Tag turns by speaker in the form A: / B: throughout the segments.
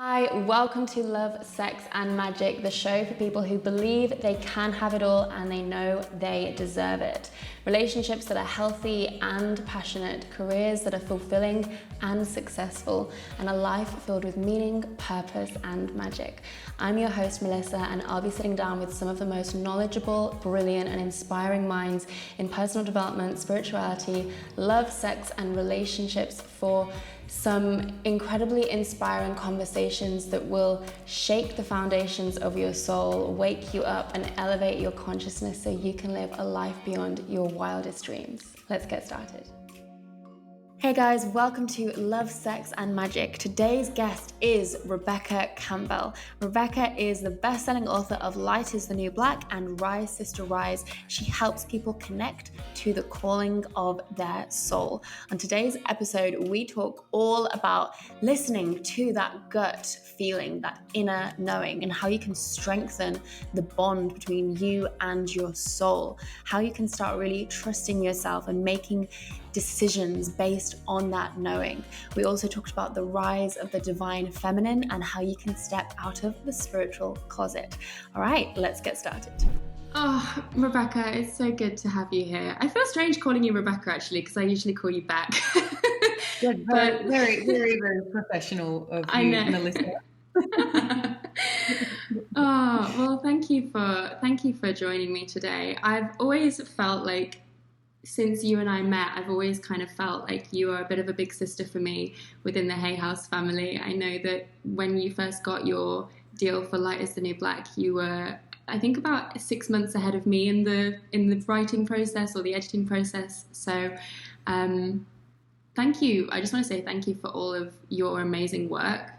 A: Hi, welcome to Love, Sex and Magic, the show for people who believe they can have it all and they know they deserve it. Relationships that are healthy and passionate, careers that are fulfilling and successful, and a life filled with meaning, purpose and magic. I'm your host, Melissa, and I'll be sitting down with some of the most knowledgeable, brilliant and inspiring minds in personal development, spirituality, love, sex and relationships for some incredibly inspiring conversations that will shake the foundations of your soul, wake you up and elevate your consciousness so you can live a life beyond your wildest dreams. Let's get started. Hey guys, welcome to Love, Sex and Magic. Today's guest is Rebecca Campbell. Rebecca is the best-selling author of Light is the New Black and Rise, Sister Rise. She helps people connect to the calling of their soul. On today's episode, we talk all about listening to that gut feeling, that inner knowing, and how you can strengthen the bond between you and your soul, how you can start really trusting yourself and making decisions based on that knowing. We also talked about the rise of the divine feminine and how you can step out of the spiritual closet. All right, let's get started.
B: Oh, Rebecca, it's so good to have you here. I feel strange calling you Rebecca, actually, because I usually call you Beck.
C: But very, very, very professional of you,
B: I know.
C: Melissa.
B: Oh, well, thank you for joining me today. I've always felt like, since you and I met, I've always kind of felt like you are a bit of a big sister for me within the Hay House family. I know that when you first got your deal for Light is the New Black, you were, I think, about 6 months ahead of me in the writing process or the editing process. So thank you. I just want to say thank you for all of your amazing work.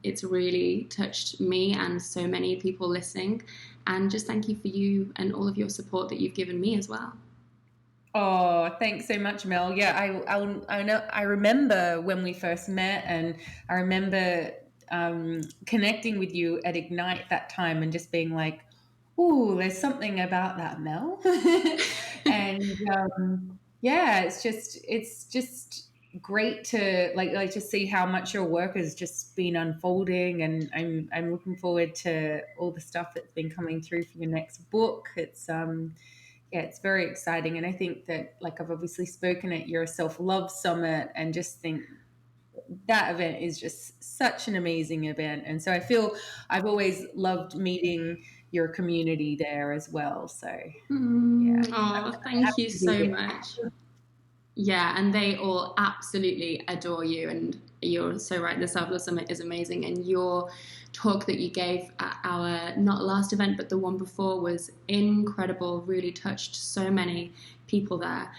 B: It's really touched me and so many people listening. And just thank you for you and all of your support that you've given me as well.
C: Oh, thanks so much, Mel. Yeah, I know. I remember when we first met, and I remember connecting with you at Ignite that time, and just being like, "Ooh, there's something about that, Mel." And yeah, it's just great to like to see how much your work has just been unfolding, and I'm looking forward to all the stuff that's been coming through for your next book. Yeah, it's very exciting. And I think that, like, I've obviously spoken at your self-love summit and just think that event is just such an amazing event. And so I feel I've always loved meeting your community there as well. So, yeah.
B: Oh,
C: I'm
B: thank
C: happy
B: you
C: to be
B: so
C: there.
B: much. Yeah, and they all absolutely adore you. And you're so right, the Self-Love Summit is amazing. And your talk that you gave at our, not last event, but the one before, was incredible, really touched so many people there.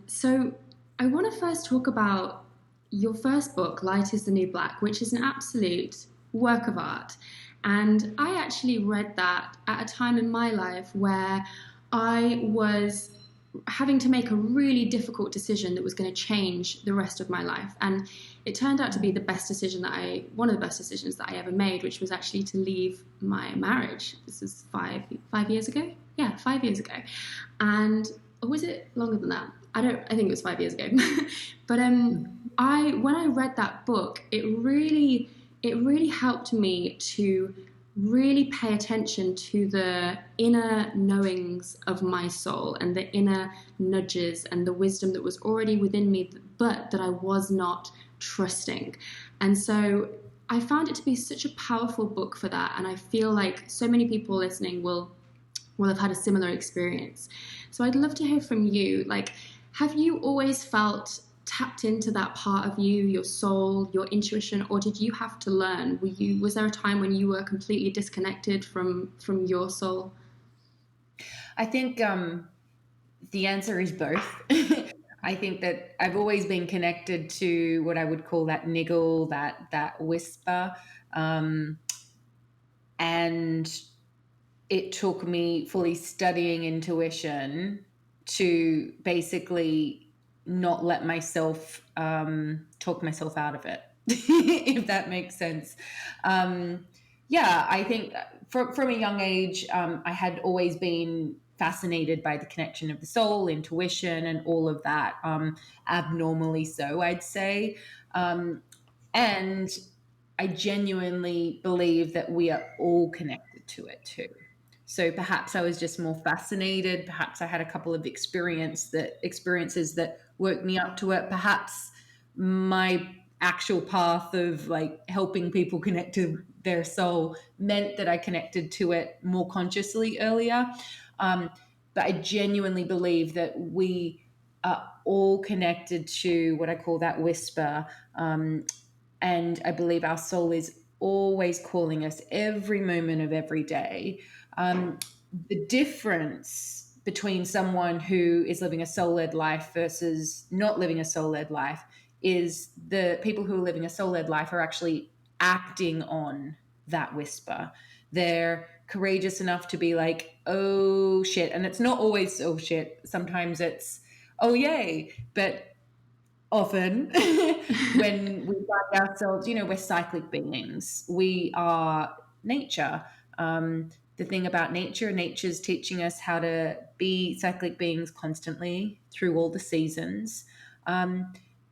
B: So I want to first talk about your first book, Light is the New Black, which is an absolute work of art. And I actually read that at a time in my life where I was having to make a really difficult decision that was going to change the rest of my life. And it turned out to be one of the best decisions that I ever made, which was actually to leave my marriage. This was five years ago. Yeah, 5 years ago. And, or was it longer than that? I think it was 5 years ago. But when I read that book, it really helped me to really pay attention to the inner knowings of my soul and the inner nudges and the wisdom that was already within me, but that I was not trusting. And so I found it to be such a powerful book for that. And I feel like so many people listening will have had a similar experience. So I'd love to hear from you. Like, have you always felt tapped into that part of you, your soul, your intuition, or did you have to learn? Was there a time when you were completely disconnected from your soul?
C: I think the answer is both. I think that I've always been connected to what I would call that niggle, that whisper, and it took me fully studying intuition to basically not let myself talk myself out of it, if that makes sense. Yeah, I think from a young age, I had always been fascinated by the connection of the soul, intuition, and all of that, abnormally so, I'd say. And I genuinely believe that we are all connected to it too. So perhaps I was just more fascinated. Perhaps I had a couple of experiences that woke me up to it. Perhaps my actual path of like helping people connect to their soul meant that I connected to it more consciously earlier. Um, but I genuinely believe that we are all connected to what I call that whisper. And I believe our soul is always calling us every moment of every day. The difference between someone who is living a soul led life versus not living a soul led life is the people who are living a soul led life are actually acting on that whisper. They're courageous enough to be like, oh shit. And it's not always oh shit. Sometimes it's oh yay. But often when we find ourselves, we're cyclic beings. We are nature. The thing about nature's teaching us how to be cyclic beings constantly through all the seasons.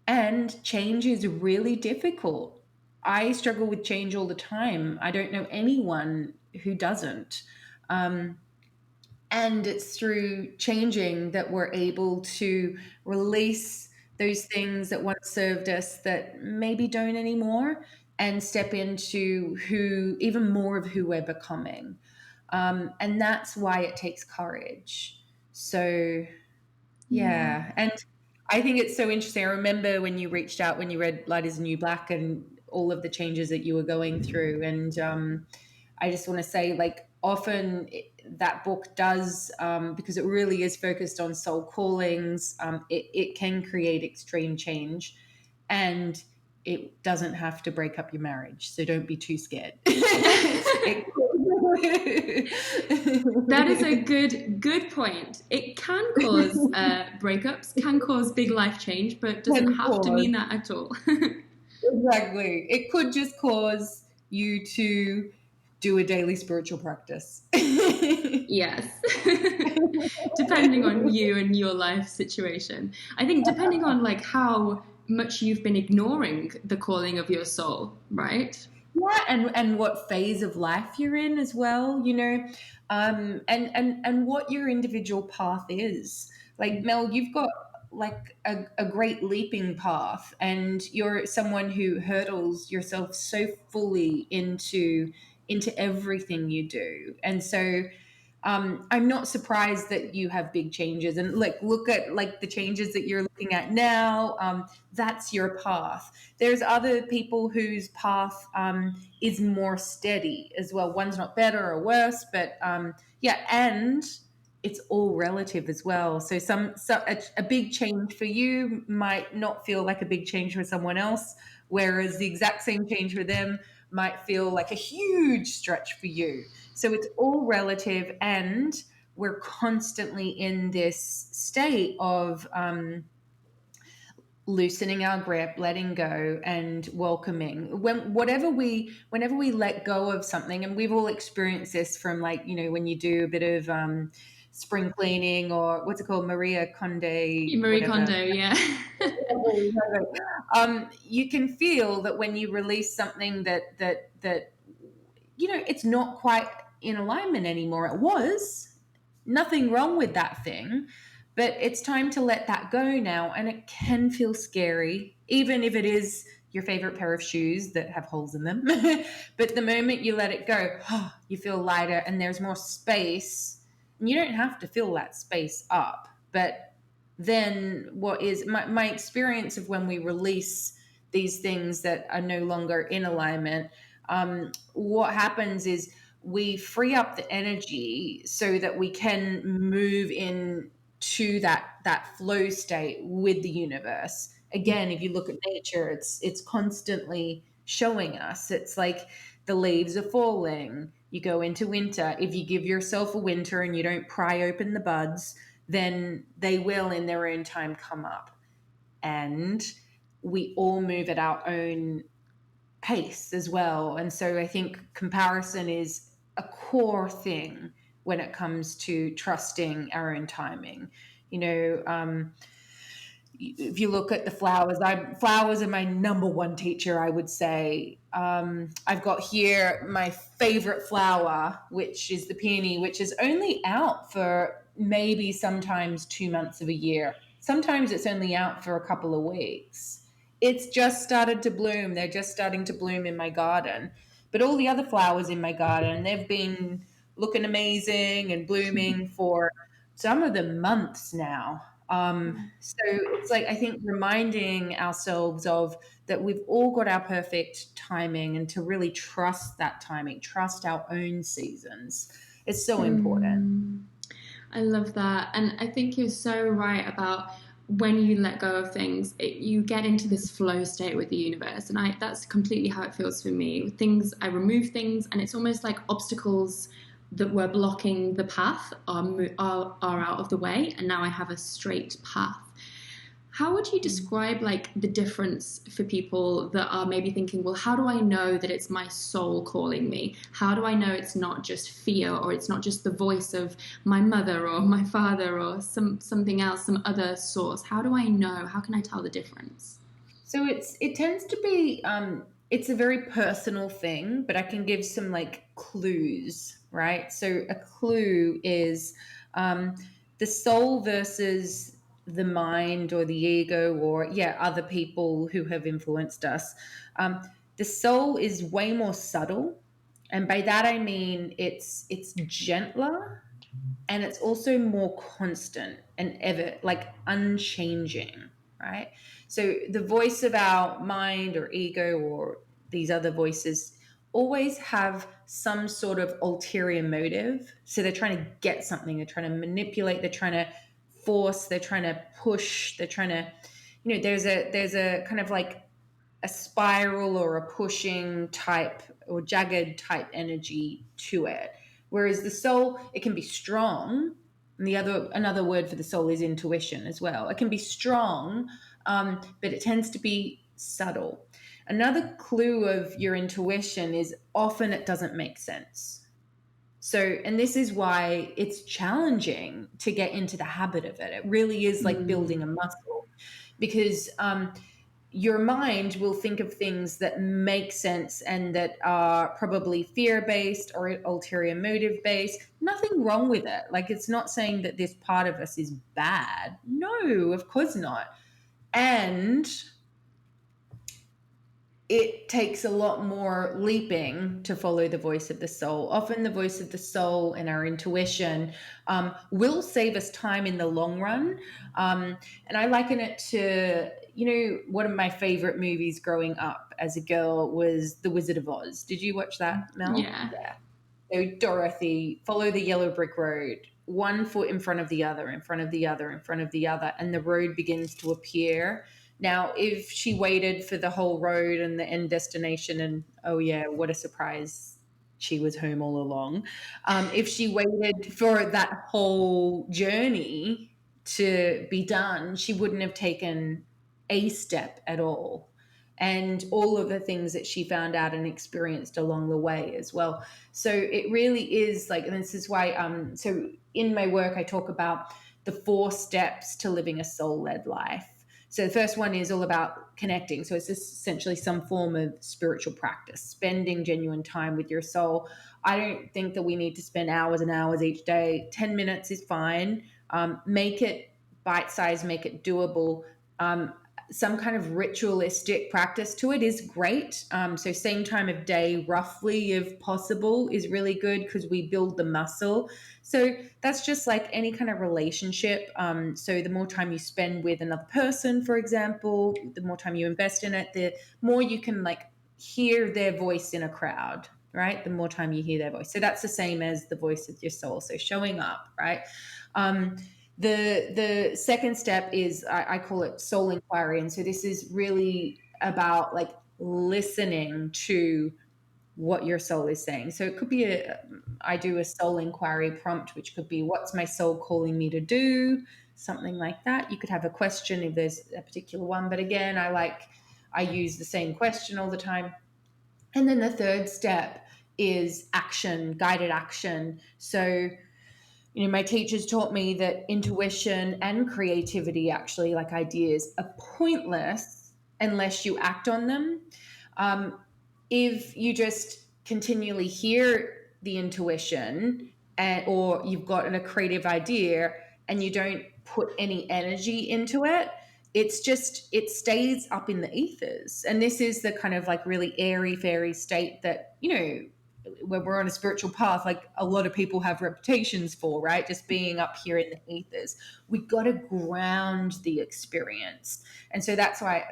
C: And change is really difficult. I struggle with change all the time. I don't know anyone who doesn't. And it's through changing that we're able to release those things that once served us that maybe don't anymore and step into even more of who we're becoming. And that's why it takes courage. So, yeah. And I think it's so interesting. I remember when you reached out, when you read Light is the New Black and all of the changes that you were going through. And I just want to say, like, often that book does, because it really is focused on soul callings, it can create extreme change, and it doesn't have to break up your marriage. So don't be too scared.
B: That is a good point. It can cause breakups, can cause big life change, but doesn't have to mean that at all.
C: Exactly. It could just cause you to do a daily spiritual practice.
B: Yes. Depending on you and your life situation. I think depending on like how much you've been ignoring the calling of your soul, right?
C: Yeah, and what phase of life you're in as well, and what your individual path is. Like Mel, you've got like a great leaping path, and you're someone who hurdles yourself so fully into everything you do, and so I'm not surprised that you have big changes, and like look at like the changes that you're looking at now. That's your path. There's other people whose path is more steady as well. One's not better or worse, but yeah, and it's all relative as well. So a big change for you might not feel like a big change for someone else, whereas the exact same change for them might feel like a huge stretch for you. So it's all relative, and we're constantly in this state of loosening our grip, letting go, and welcoming. Whenever we let go of something, and we've all experienced this from like when you do a bit of spring cleaning, or what's it called,
B: Marie Kondo, yeah.
C: You can feel that when you release something that it's not quite in alignment anymore. It was nothing wrong with that thing, but it's time to let that go now. And it can feel scary, even if it is your favorite pair of shoes that have holes in them. But the moment you let it go, you feel lighter and there's more space. And you don't have to fill that space up. But then what is my experience of when we release these things that are no longer in alignment, what happens is we free up the energy so that we can move in to that flow state with the universe. Again, if you look at nature, it's constantly showing us. It's like the leaves are falling. You go into winter. If you give yourself a winter and you don't pry open the buds, then they will in their own time come up. And we all move at our own pace as well. And so I think comparison is a core thing when it comes to trusting our own timing. if you look at the flowers, flowers are my number one teacher, I would say. I've got here my favorite flower, which is the peony, which is only out for maybe sometimes 2 months of a year. Sometimes it's only out for a couple of weeks. It's just started to bloom. They're just starting to bloom in my garden. But all the other flowers in my garden, they've been looking amazing and blooming for some of the months now. So it's like, I think reminding ourselves of that we've all got our perfect timing, and to really trust that timing, trust our own seasons. It's so important.
B: I love that. And I think you're so right about when you let go of things, you get into this flow state with the universe. And that's completely how it feels for me. Things, I remove things, and it's almost like obstacles that were blocking the path are out of the way. And now I have a straight path. How would you describe like the difference for people that are maybe thinking, well, how do I know that it's my soul calling me? How do I know it's not just fear, or it's not just the voice of my mother or my father or something else, some other source? How do I know? How can I tell the difference?
C: So it tends to be it's a very personal thing, but I can give some like clues, right? So a clue is the soul versus the mind or the ego, or other people who have influenced us. The soul is way more subtle, and by that I mean it's gentler, and it's also more constant and ever like unchanging, right? So the voice of our mind or ego or these other voices always have some sort of ulterior motive. So they're trying to get something, they're trying to manipulate, they're trying to force, they're trying to push, they're trying to, there's a kind of like a spiral or a pushing type or jagged type energy to it. Whereas the soul, it can be strong. And another word for the soul is intuition as well. It can be strong, but it tends to be subtle. Another clue of your intuition is often it doesn't make sense. So, and this is why it's challenging to get into the habit of it. It really is like building a muscle, because your mind will think of things that make sense and that are probably fear-based or ulterior motive-based. Nothing wrong with it. Like, it's not saying that this part of us is bad. No, of course not. And it takes a lot more leaping to follow the voice of the soul. Often the voice of the soul and our intuition will save us time in the long run. And I liken it to, one of my favorite movies growing up as a girl was The Wizard of Oz. Did you watch that, Mel?
B: Yeah.
C: So Dorothy, follow the yellow brick road, one foot in front of the other, in front of the other, in front of the other, and the road begins to appear. Now, if she waited for the whole road and the end destination, and oh yeah, what a surprise, she was home all along. If she waited for that whole journey to be done, she wouldn't have taken a step at all. And all of the things that she found out and experienced along the way as well. So it really is like, and this is why, so in my work, I talk about the 4 steps to living a soul-led life. So the first one is all about connecting. So it's essentially some form of spiritual practice, spending genuine time with your soul. I don't think that we need to spend hours and hours each day. 10 minutes is fine. Make it bite-sized, make it doable. Some kind of ritualistic practice to it is great. So same time of day, roughly, if possible, is really good because we build the muscle. So that's just like any kind of relationship. So the more time you spend with another person, for example, the more time you invest in it, the more you can like hear their voice in a crowd, right? The more time you hear their voice. So that's the same as the voice of your soul. So showing up, right? The second step is I call it soul inquiry. And so this is really about like listening to what your soul is saying. So it could be I do a soul inquiry prompt, which could be, what's my soul calling me to do? Something like that. You could have a question if there's a particular one. But again, I use the same question all the time. And then the third step is action, guided action. So You know, my teachers taught me that intuition and creativity, actually, like ideas, are pointless unless you act on them. Um, if you just continually hear the intuition, or you've got a creative idea and you don't put any energy into it, it stays up in the ethers. And this is the kind of like really airy fairy state that, you know, when we're on a spiritual path, like a lot of people have reputations for, right? Just being up here in the ethers. We got to ground the experience. And so that's why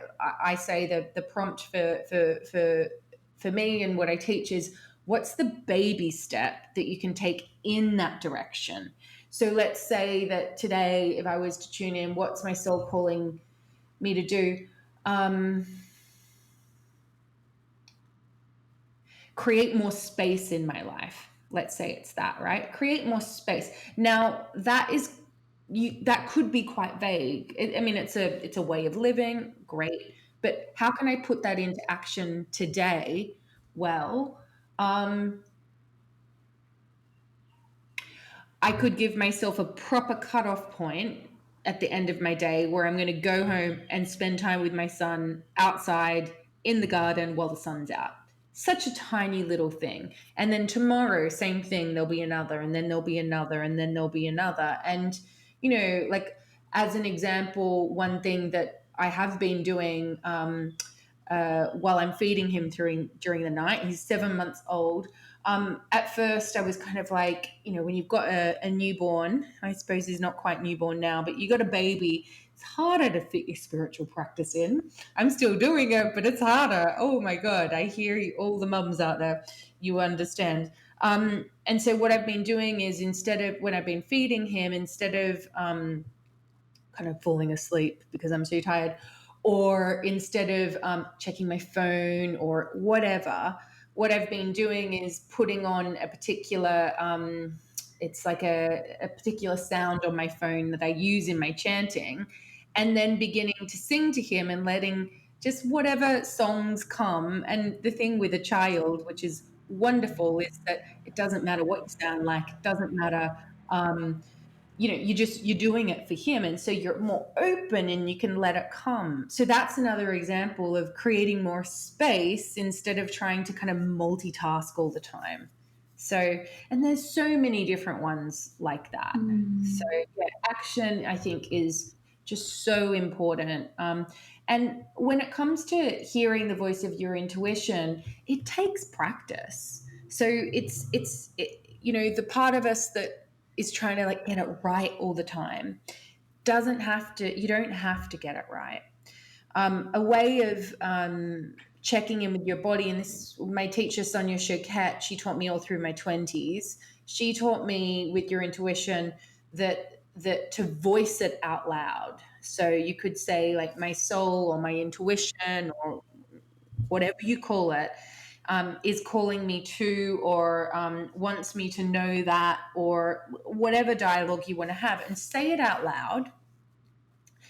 C: I say the prompt for me and what I teach is, what's the baby step that you can take in that direction? So let's say that today, if I was to tune in, what's my soul calling me to do? Create more space in my life. Let's say it's that, right? Create more space. Now that could be quite vague. I mean, it's a way of living, great, but how can I put that into action today? Well, I could give myself a proper cutoff point at the end of my day where I'm going to go home and spend time with my son outside in the garden while the sun's out. Such a tiny little thing. And then tomorrow, same thing, there'll be another, and then there'll be another, and then there'll be another. And, you know, like as an example, one thing that I have been doing while I'm feeding him during the night, he's 7 months old. At first, I was kind of like, you know, when you've got a newborn, I suppose he's not quite newborn now, but you got a baby, it's harder to fit your spiritual practice in. I'm still doing it, but it's harder. Oh my God, I hear you, all the mums out there, you understand. And so what I've been doing is, instead of, when I've been feeding him, instead of kind of falling asleep because I'm so tired, or instead of checking my phone or whatever, what I've been doing is putting on a particular, it's like a particular sound on my phone that I use in my chanting, and then beginning to sing to him and letting just whatever songs come. And the thing with a child, which is wonderful, is that it doesn't matter what you sound like, it doesn't matter. You know, you're doing it for him, and so you're more open and you can let it come. So that's another example of creating more space instead of trying to kind of multitask all the time. So, and there's so many different ones like that. So yeah, action, I think, is just so important. And when it comes to hearing the voice of your intuition, it takes practice. So you know, the part of us that is trying to like get it right all the time you don't have to get it right. A way of checking in with your body, and this, my teacher Sonia Choquette, she taught me all through my 20s. She taught me with your intuition that to voice it out loud. So you could say like, my soul or my intuition or whatever you call it, is calling me to, or wants me to know that, or whatever dialogue you want to have, and say it out loud.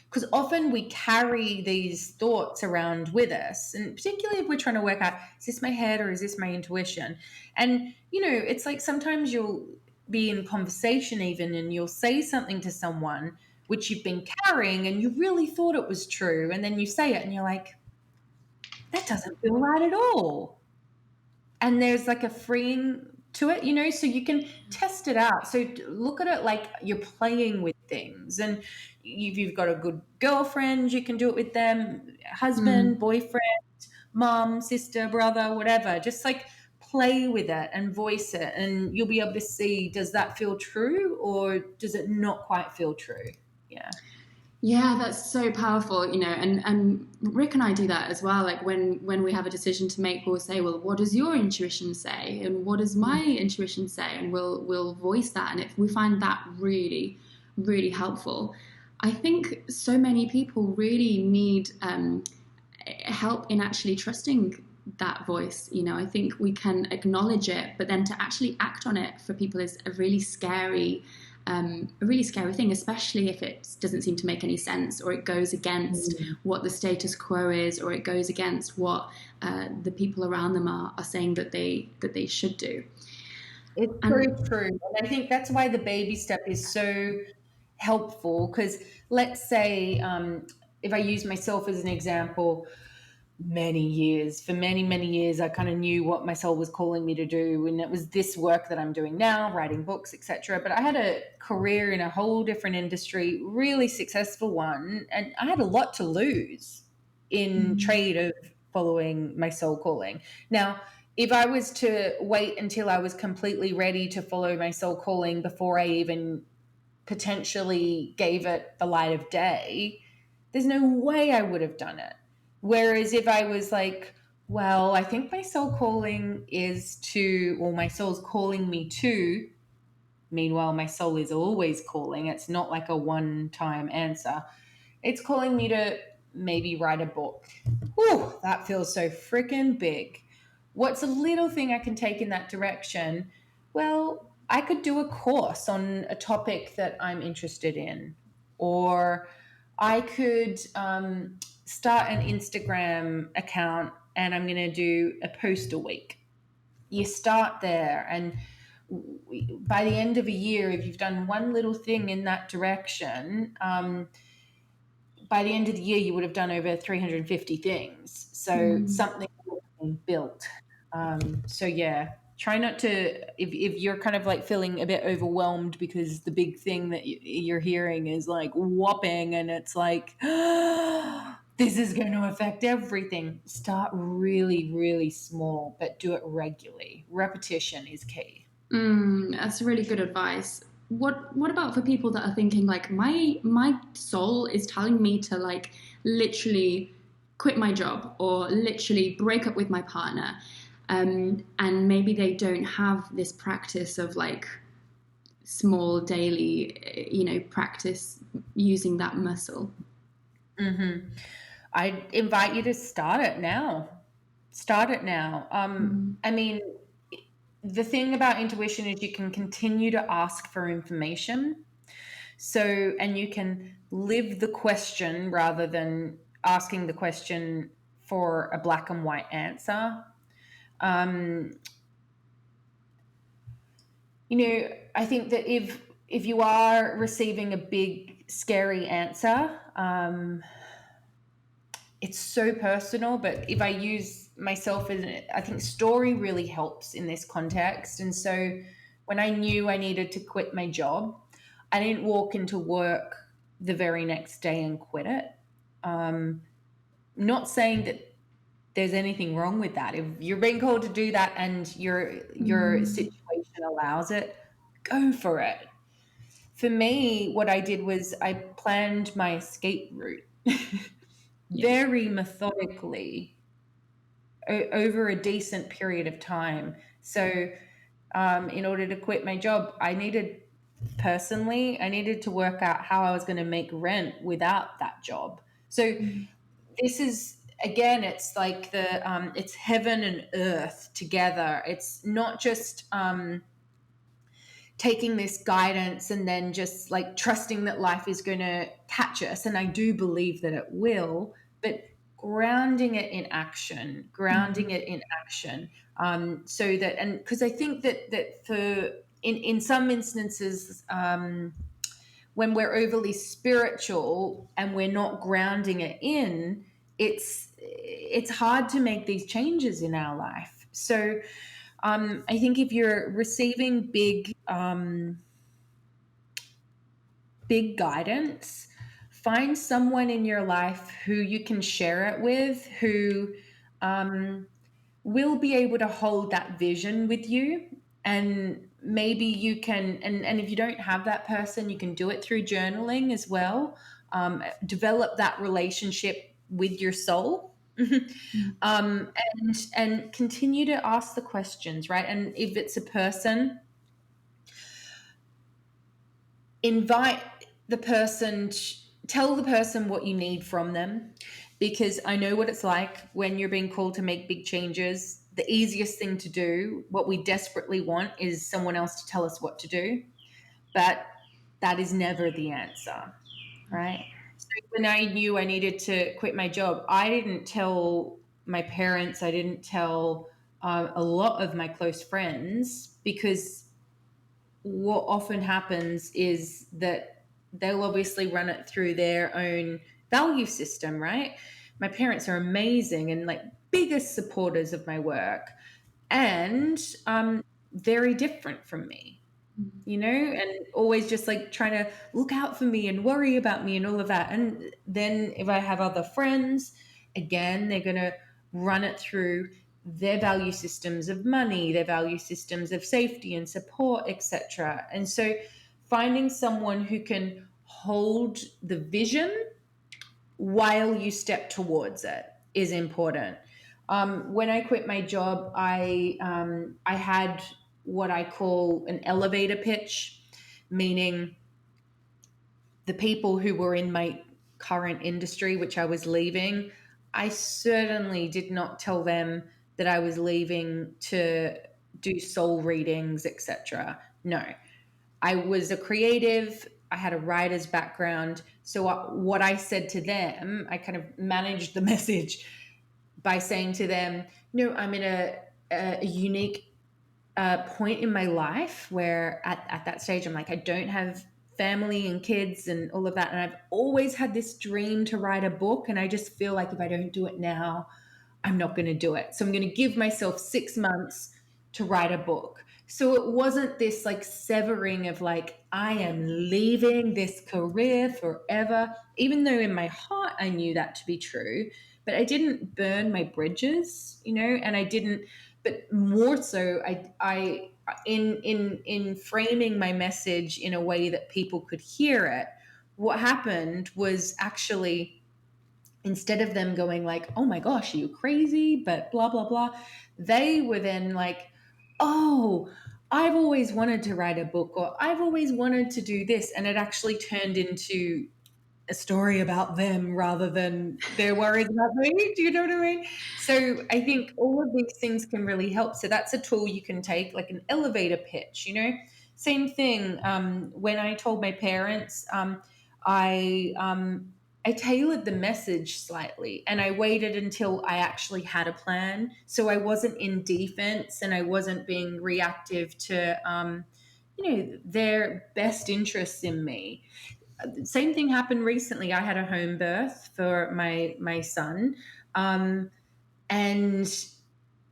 C: Because often we carry these thoughts around with us, and particularly if we're trying to work out, is this my head or is this my intuition? And, you know, it's like sometimes you'll be in conversation even, and you'll say something to someone which you've been carrying and you really thought it was true, and then you say it and you're like, that doesn't feel right at all. And there's like a freeing to it, you know, so you can test it out. So look at it like you're playing with things. And if you've got a good girlfriend, you can do it with them, husband, boyfriend, mom, sister, brother, whatever. Just like play with it and voice it, and you'll be able to see, does that feel true or does it not quite feel true? Yeah.
B: Yeah, that's so powerful, you know, and Rick and I do that as well. Like when we have a decision to make, we'll say, well, what does your intuition say? And what does my intuition say? And we'll voice that. And if we find that really, really helpful, I think so many people really need help in actually trusting that voice. You know, I think we can acknowledge it, but then to actually act on it for people is a really scary thing, especially if it doesn't seem to make any sense, or it goes against what the status quo is, or it goes against what the people around them are saying that they should do.
C: It's so
B: And
C: true. And I think that's why the baby step is so helpful. Because let's say, if I use myself as an example, for many, many years, I kind of knew what my soul was calling me to do. And it was this work that I'm doing now, writing books, etc. But I had a career in a whole different industry, really successful one. And I had a lot to lose in trade of following my soul calling. Now, if I was to wait until I was completely ready to follow my soul calling before I even potentially gave it the light of day, there's no way I would have done it. Whereas if I was like, well, I think my soul calling is to, or my soul's calling me to, meanwhile, my soul is always calling. It's not like a one time answer. It's calling me to maybe write a book. Whew, that feels so freaking big. What's a little thing I can take in that direction? Well, I could do a course on a topic that I'm interested in, or I could start an Instagram account and I'm going to do a post a week. You start there, and by the end of a year, if you've done one little thing in that direction, by the end of the year, you would have done over 350 things. So something being built. So yeah, try not to, if you're kind of like feeling a bit overwhelmed because the big thing that you're hearing is like whopping and it's like, this is going to affect everything. Start really, really small, but do it regularly. Repetition is key.
B: That's really good advice. What about for people that are thinking like my soul is telling me to like literally quit my job or literally break up with my partner, and maybe they don't have this practice of like small daily, practice using that muscle.
C: I invite you to start it now. Start it now. I mean, the thing about intuition is you can continue to ask for information. So, and you can live the question rather than asking the question for a black and white answer. Um, I think that if you are receiving a big, scary answer, it's so personal. But if I use myself as, I think story really helps in this context. And so when I knew I needed to quit my job, I didn't walk into work the very next day and quit it. Not saying that there's anything wrong with that. If you're being called to do that and your situation allows it, go for it. For me, what I did was I planned my escape route very methodically over a decent period of time. So, in order to quit my job, I needed to work out how I was going to make rent without that job. So, this is again, it's like it's heaven and earth together. It's not just taking this guidance and then just like trusting that life is going to catch us. And I do believe that it will, but grounding it in action, so that, and because I think that for in some instances, when we're overly spiritual and we're not grounding it in, it's hard to make these changes in our life. So I think if you're receiving big guidance, find someone in your life who you can share it with, who will be able to hold that vision with you. And maybe you can, and if you don't have that person, you can do it through journaling as well. Develop that relationship with your soul. And continue to ask the questions, right? And if it's a person, invite the person, tell the person what you need from them, because I know what it's like when you're being called to make big changes. The easiest thing to do, what we desperately want, is someone else to tell us what to do, but that is never the answer, right? So when I knew I needed to quit my job, I didn't tell my parents, I didn't tell a lot of my close friends, because what often happens is that they'll obviously run it through their own value system, right? My parents are amazing and like biggest supporters of my work, and very different from me, and always just like trying to look out for me and worry about me and all of that. And then if I have other friends, again, they're going to run it through their value systems of money, their value systems of safety and support, etc. And so finding someone who can hold the vision while you step towards it is important. When I quit my job, I had what I call an elevator pitch, meaning the people who were in my current industry, which I was leaving, I certainly did not tell them that I was leaving to do soul readings, etc. No, I was a creative. I had a writer's background. So what I said to them, I kind of managed the message by saying to them, no, I'm in a unique point in my life where at that stage, I'm like, I don't have family and kids and all of that. And I've always had this dream to write a book. And I just feel like if I don't do it now, I'm not going to do it. So I'm going to give myself 6 months to write a book. So it wasn't this like severing of like, I am leaving this career forever, even though in my heart I knew that to be true. But I didn't burn my bridges, and I didn't, but more so, I in framing my message in a way that people could hear it, what happened was actually, instead of them going like, oh my gosh, are you crazy, but blah blah blah, they were then like, oh, I've always wanted to write a book, or I've always wanted to do this. And it actually turned into a story about them rather than their worries about me. Do you know what I mean? So I think all of these things can really help. So that's a tool you can take, like an elevator pitch. Same thing. When I told my parents, I I tailored the message slightly, and I waited until I actually had a plan. So I wasn't in defense and I wasn't being reactive to their best interests in me. Same thing happened recently. I had a home birth for my son, and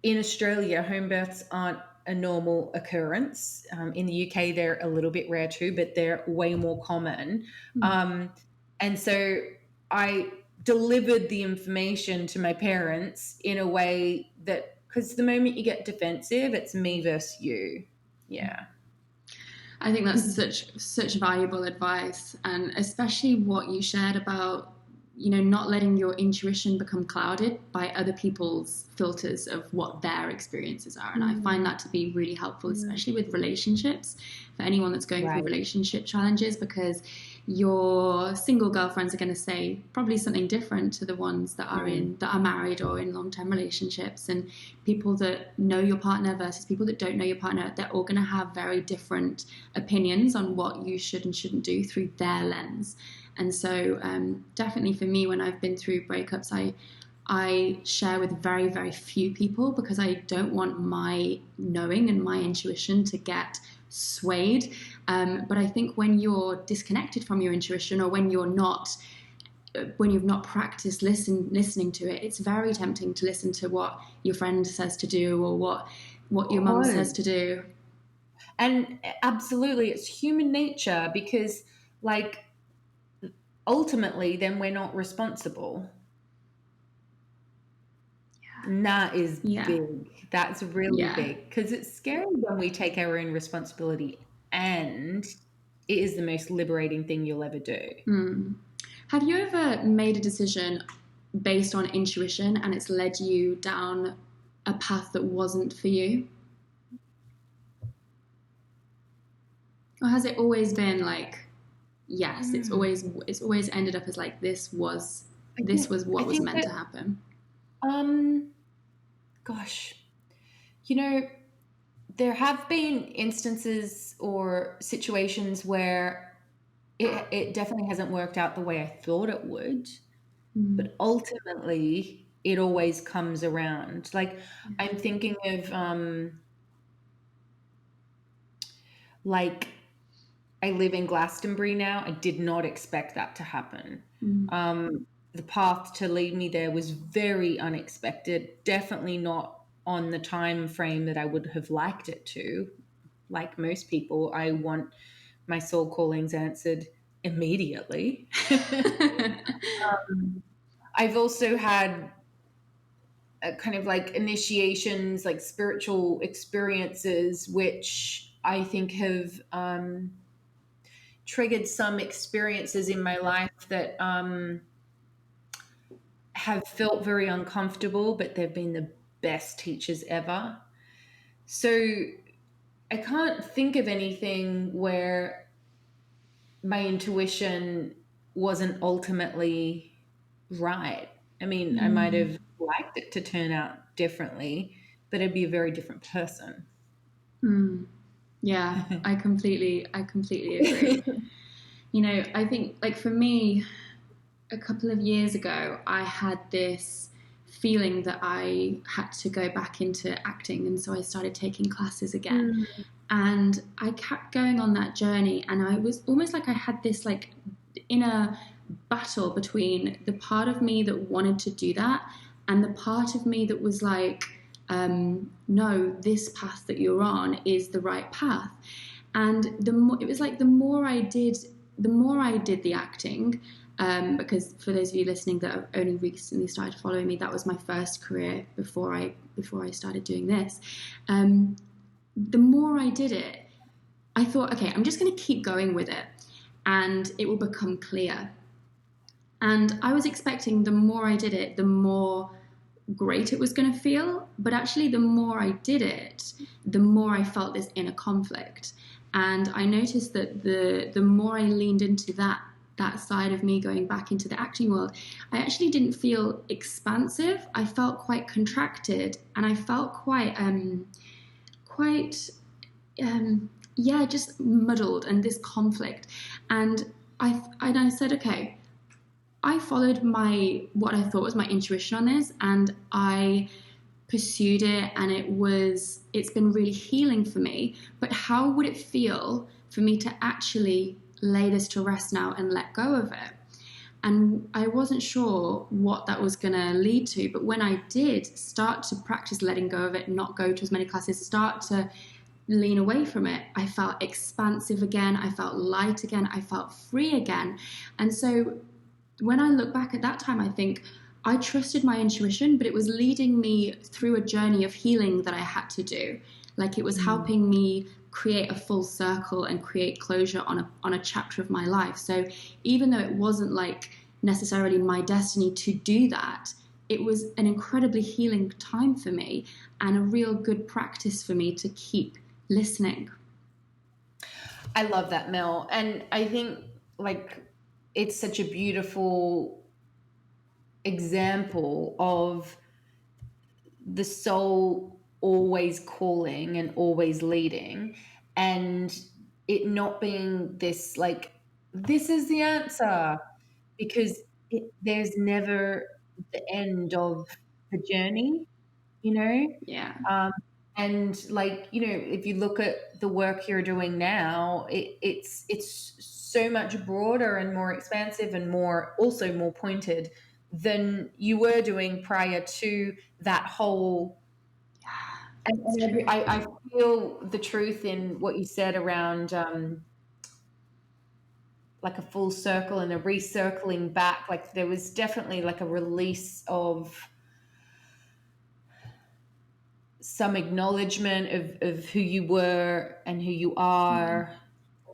C: in Australia, home births aren't a normal occurrence. In the UK, they're a little bit rare too, but they're way more common. And so I delivered the information to my parents in a way that, because the moment you get defensive, it's me versus you. Yeah.
B: I think that's such valuable advice, and especially what you shared about not letting your intuition become clouded by other people's filters of what their experiences are. And I find that to be really helpful, especially with relationships, for anyone that's going through relationship challenges, because your single girlfriends are going to say probably something different to the ones that are married or in long-term relationships, and people that know your partner versus people that don't know your partner, they're all going to have very different opinions on what you should and shouldn't do through their lens. And so definitely for me, when I've been through breakups, I share with very, very few people, because I don't want my knowing and my intuition to get swayed. But I think when you're disconnected from your intuition, or when you've not practiced listening to it, it's very tempting to listen to what your friend says to do, or what your mum says to do.
C: And absolutely, it's human nature, because like ultimately then we're not responsible. And that is big. That's really big, because it's scary when we take our own responsibility, and it is the most liberating thing you'll ever do.
B: Have you ever made a decision based on intuition and it's led you down a path that wasn't for you? Or has it always been like, yes, it's always ended up as like, this was what was meant to happen?
C: Gosh, there have been instances or situations where it definitely hasn't worked out the way I thought it would. But ultimately, it always comes around. Like I'm thinking of like I live in Glastonbury now. I did not expect that to happen. The path to lead me there was very unexpected. Definitely not on the time frame that I would have liked it to. Like most people, I want my soul callings answered immediately. I've also had a kind of like initiations, like spiritual experiences, which I think have triggered some experiences in my life that have felt very uncomfortable, but they've been the best teachers ever. So I can't think of anything where my intuition wasn't ultimately right. I mean, I might have liked it to turn out differently, but I'd be a very different person.
B: Yeah, I completely agree. You know, I think like for me, a couple of years ago, I had this feeling that I had to go back into acting, and so I started taking classes again. And I kept going on that journey, and I was almost like I had this like inner battle between the part of me that wanted to do that and the part of me that was like, no, this path that you're on is the right path. And it was like the more I did the acting, because for those of you listening that have only recently started following me, that was my first career before I started doing this. The more I did it, I thought, okay, I'm just going to keep going with it, and it will become clear. And I was expecting the more I did it, the more great it was going to feel. But actually, the more I did it, the more I felt this inner conflict. And I noticed that the more I leaned into that side of me going back into the acting world, I actually didn't feel expansive. I felt quite contracted, and I felt quite just muddled, and this conflict. And I said, okay, I followed what I thought was my intuition on this, and I pursued it, and it's been really healing for me. But how would it feel for me to actually lay this to rest now and let go of it? And I wasn't sure what that was going to lead to, but when I did start to practice letting go of it, not go to as many classes, start to lean away from it, I felt expansive again, I felt light again, I felt free again. And so when I look back at that time, I think I trusted my intuition, but it was leading me through a journey of healing that I had to do. Like it was helping me create a full circle and create closure on a chapter of my life. So even though it wasn't like necessarily my destiny to do that, it was an incredibly healing time for me and a real good practice for me to keep listening.
C: I love that, Mel. And I think like it's such a beautiful example of the soul always calling and always leading, and it not being this like, this is the answer, because there's never the end of the journey, you know?
B: Yeah.
C: And like, you know, if you look at the work you're doing now, it's so much broader and more expansive and also more pointed than you were doing prior to that whole. And I feel the truth in what you said around like a full circle and a recircling back. Like there was definitely like a release of some acknowledgement of who you were and who you are,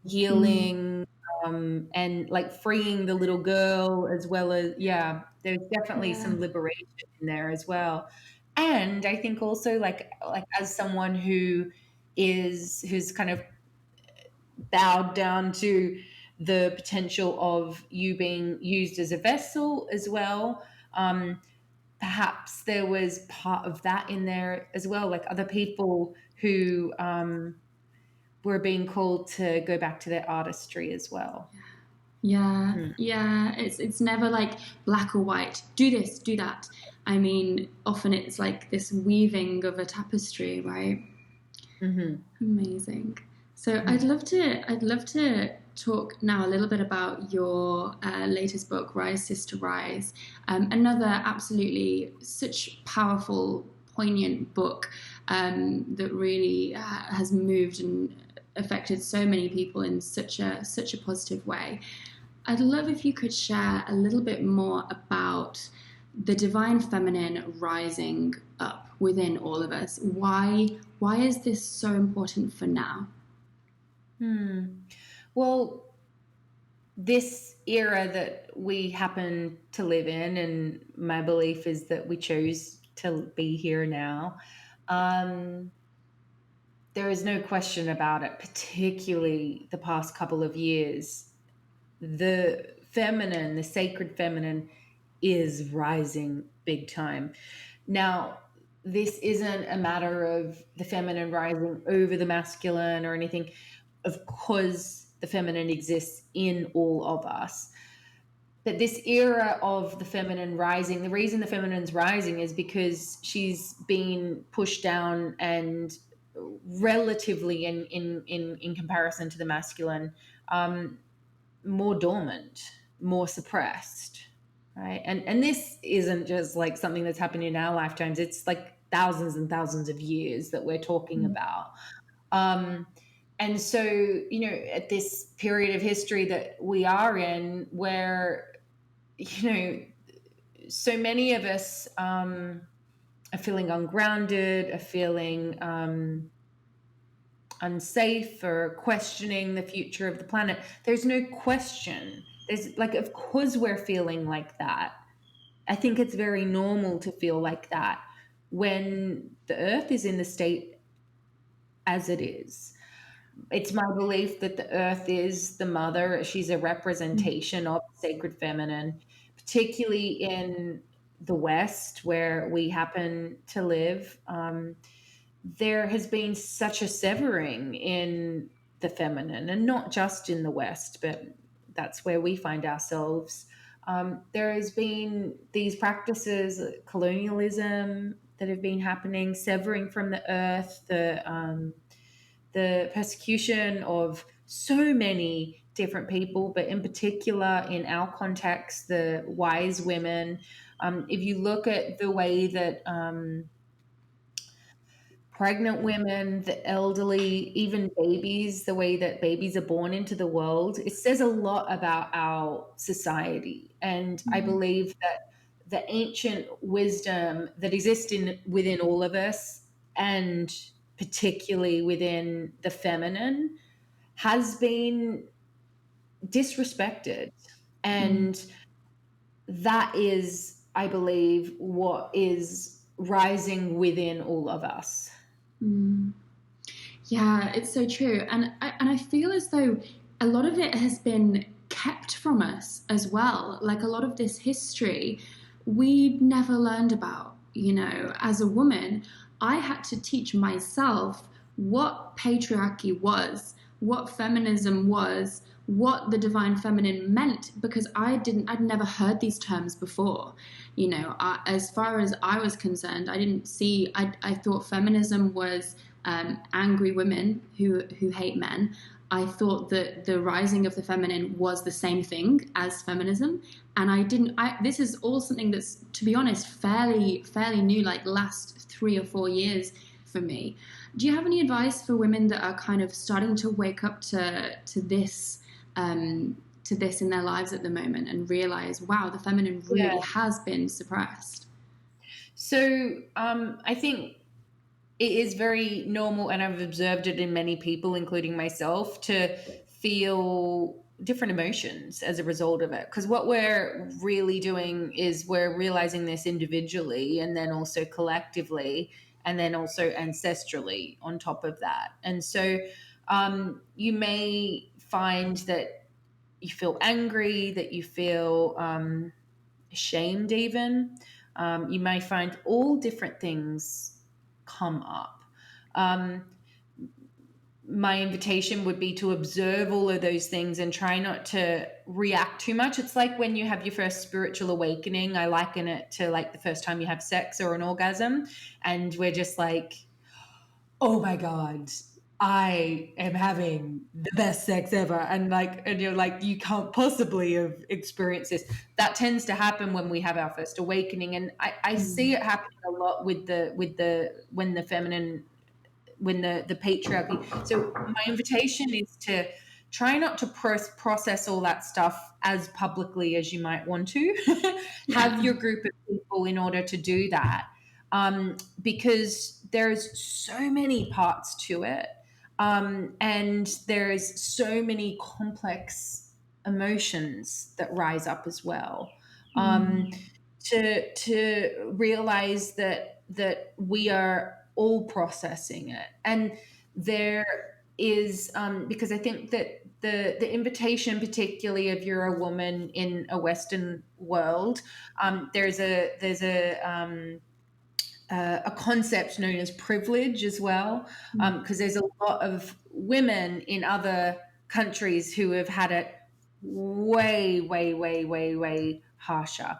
C: healing, and like freeing the little girl, as well as, yeah, there's definitely some liberation in there as well. And I think also like as someone who's kind of bowed down to the potential of you being used as a vessel as well, perhaps there was part of that in there as well, like other people who were being called to go back to their artistry as well.
B: Yeah,
C: Mm.
B: yeah. It's never like black or white. Do this, do that. I mean, often it's like this weaving of a tapestry, right?
C: Hmm.
B: Amazing. So
C: Hmm.
B: I'd love to talk now a little bit about your latest book, Rise Sister Rise. Another absolutely such powerful, poignant book that really has moved and affected so many people in such a positive way. I'd love if you could share a little bit more about the divine feminine rising up within all of us. Why is this so important for now?
C: Hmm. Well, this era that we happen to live in, and my belief is that we chose to be here now. Um, there is no question about it, particularly the past couple of years. The feminine, the sacred feminine, is rising big time. Now, this isn't a matter of the feminine rising over the masculine or anything. Of course, the feminine exists in all of us. But this era of the feminine rising, the reason the feminine's rising is because she's been pushed down and relatively in comparison to the masculine, um, more dormant, more suppressed, right? And this isn't just like something that's happened in our lifetimes. It's like thousands and thousands of years that we're talking about. Um, and so, at this period of history that we are in, where so many of us are feeling ungrounded, are feeling unsafe, or questioning the future of the planet. There's no question. There's like, of course, we're feeling like that. I think it's very normal to feel like that when the earth is in the state as it is. It's my belief that the earth is the mother. She's a representation of the sacred feminine, particularly in the West where we happen to live. There has been such a severing in the feminine, and not just in the West, but that's where we find ourselves. There has been these practices, colonialism, that have been happening, severing from the earth, the persecution of so many different people, but in particular in our context, the wise women. If you look at the way that pregnant women, the elderly, even babies, the way that babies are born into the world, it says a lot about our society. And I believe that the ancient wisdom that exists within all of us, and particularly within the feminine, has been disrespected.
B: Mm.
C: And that is, I believe, what is rising within all of us.
B: Mm. Yeah, it's so true. And I feel as though a lot of it has been kept from us as well. Like a lot of this history we never learned about. As a woman, I had to teach myself what patriarchy was, what feminism was, what the divine feminine meant, because I'd never heard these terms before. As far as I was concerned, I didn't see, I thought feminism was angry women who hate men. I thought that the rising of the feminine was the same thing as feminism, and I didn't. This is all something that's, to be honest, fairly new, like last 3 or 4 years for me. Do you have any advice for women that are kind of starting to wake up to this in their lives at the moment and realize, wow, the feminine
C: Yeah.
B: really has been suppressed?
C: So I think it is very normal, and I've observed it in many people, including myself, to feel different emotions as a result of it. Because what we're really doing is we're realizing this individually, and then also collectively, and then also ancestrally on top of that. And so you may find that you feel angry, that you feel ashamed, even. You may find all different things come up. Um, my invitation would be to observe all of those things and try not to react too much. It's like when you have your first spiritual awakening. I liken it to like the first time you have sex or an orgasm, and we're just like, oh my God, I am having the best sex ever. And you're like, you can't possibly have experienced this. That tends to happen when we have our first awakening. And I see it happening a lot with when the feminine, when the patriarchy. So my invitation is to try not to process all that stuff as publicly as you might want to. Have your group of people in order to do that, because there's so many parts to it, and there's so many complex emotions that rise up as well. To realize that we are all processing it, and there is, because I think that the invitation, particularly if you're a woman in a Western world, there's a concept known as privilege as well, because there's a lot of women in other countries who have had it way, way, way, way, way harsher.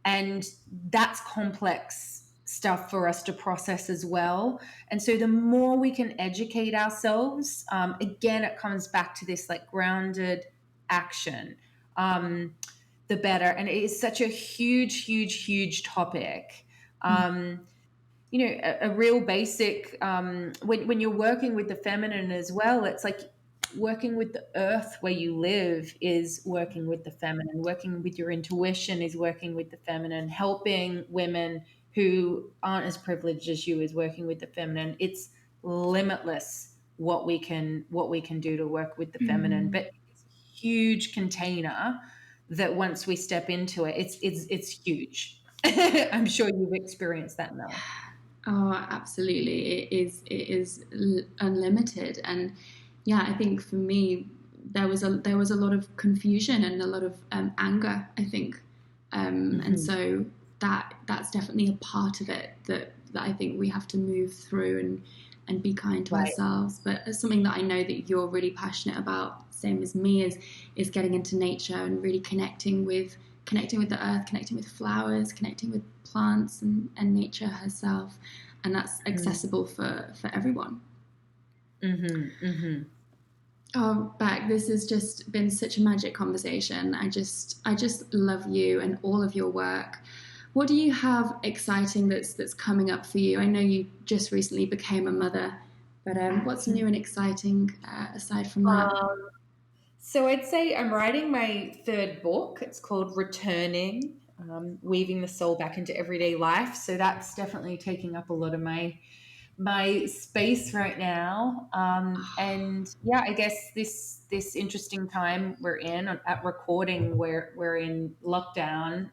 C: And that's complex stuff for us to process as well. And so the more we can educate ourselves, again, it comes back to this like grounded action, the better. And it is such a huge, huge, huge topic. A real basic, when you're working with the feminine as well, it's like working with the earth where you live is working with the feminine. Working with your intuition is working with the feminine. Helping women who aren't as privileged as you is working with the feminine. It's limitless what we can do to work with the feminine. But it's a huge container that once we step into it, it's huge. I'm sure you've experienced that, Mel.
B: Oh, absolutely. It is unlimited. And yeah, I think for me, there was a lot of confusion and a lot of anger, I think. And so that's definitely a part of it that I think we have to move through and be kind to ourselves. But something that I know that you're really passionate about, same as me, is getting into nature and really connecting with the earth, connecting with flowers, connecting with plants and nature herself. And that's accessible for everyone. Oh, Beck, this has just been such a magic conversation. I just love you and all of your work. What do you have exciting that's coming up for you? I know you just recently became a mother, but what's new and exciting aside from that?
C: So I'd say I'm writing my third book. It's called Returning, Weaving the Soul Back into Everyday Life. So that's definitely taking up a lot of my space right now. And yeah, I guess this interesting time we're in at recording, we're in lockdown.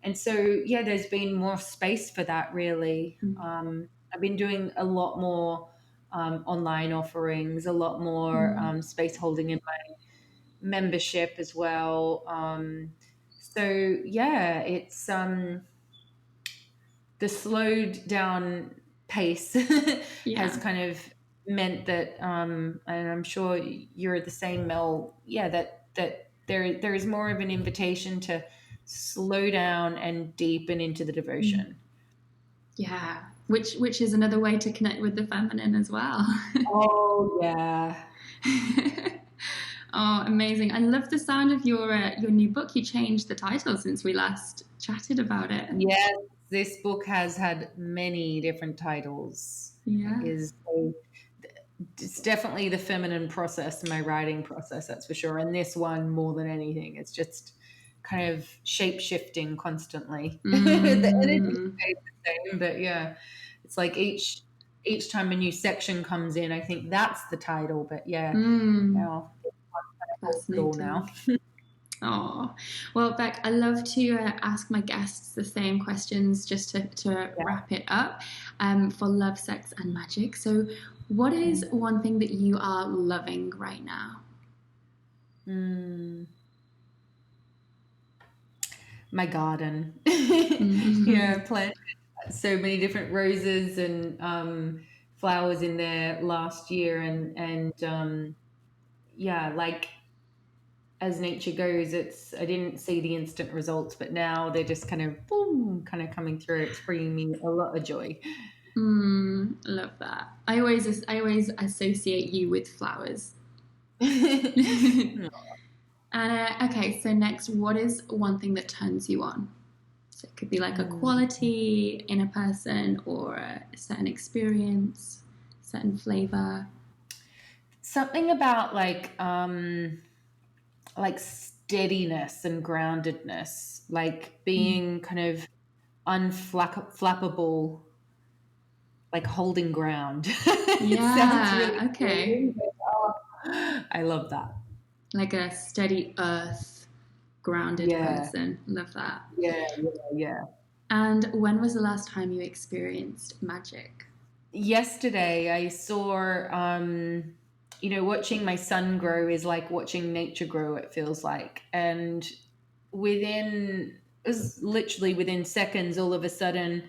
C: And so, yeah, there's been more space for that, really. I've been doing a lot more online offerings, a lot more space holding in my membership as well. So, yeah, it's the slowed down pace has kind of meant that, and I'm sure you're the same, Mel, that there is more of an invitation to slow down and deepen into the devotion.
B: Yeah, which is another way to connect with the feminine as well.
C: Oh yeah.
B: Oh, amazing! I love the sound of your new book. You changed the title since we last chatted about it.
C: Yes, this book has had many different titles.
B: Yeah,
C: It's definitely the feminine process, my writing process, that's for sure. And this one, more than anything, it's just kind of shape shifting constantly. The energy stays the same, but yeah, it's like each time a new section comes in, I think that's the title. But yeah, now it's cool now.
B: Oh, well, Beck, I love to ask my guests the same questions just to wrap it up for Love, Sex and Magic. So what is one thing that you are loving right now?
C: My garden. Yeah, planted so many different roses and flowers in there last year, and yeah, like as nature goes, I didn't see the instant results, but now they're just kind of boom, kind of coming through. It's bringing me a lot of joy.
B: Love that. I always associate you with flowers. And okay, so next, what is one thing that turns you on? So it could be like a quality in a person, or a certain experience, certain flavor.
C: Something about like steadiness and groundedness, like being kind of unflappable, like holding ground.
B: Yeah,
C: Sounds really
B: okay.
C: boring, but, I love that.
B: Like a steady earth, grounded person. Love that.
C: Yeah.
B: And when was the last time you experienced magic?
C: Yesterday I saw, watching my son grow is like watching nature grow, it feels like. And it was literally within seconds, all of a sudden,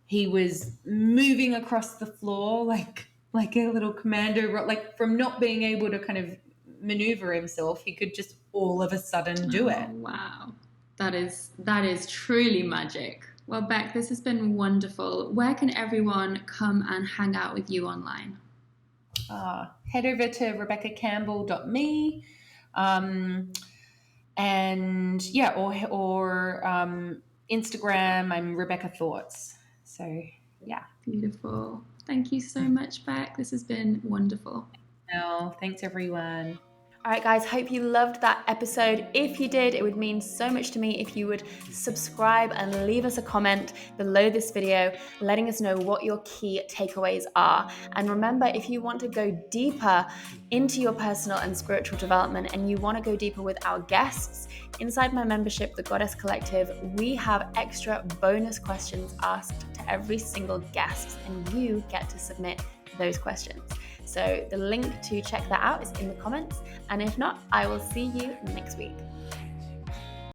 C: he was moving across the floor like a little commando, like from not being able to kind of maneuver himself, he could just all of a sudden do it.
B: Wow. That is truly magic. Well, Beck, this has been wonderful. Where can everyone come and hang out with you online?
C: Head over to RebeccaCampbell.me, and yeah, or Instagram. I'm Rebecca Thoughts. So yeah.
B: Beautiful. Thank you so much, Beck. This has been wonderful.
C: No, thanks everyone.
A: All right, guys, hope you loved that episode. If you did, it would mean so much to me if you would subscribe and leave us a comment below this video, letting us know what your key takeaways are. And remember, if you want to go deeper into your personal and spiritual development, and you want to go deeper with our guests, inside my membership, the Goddess Collective, we have extra bonus questions asked to every single guest, and you get to submit those questions. So the link to check that out is in the comments. And if not, I will see you next week.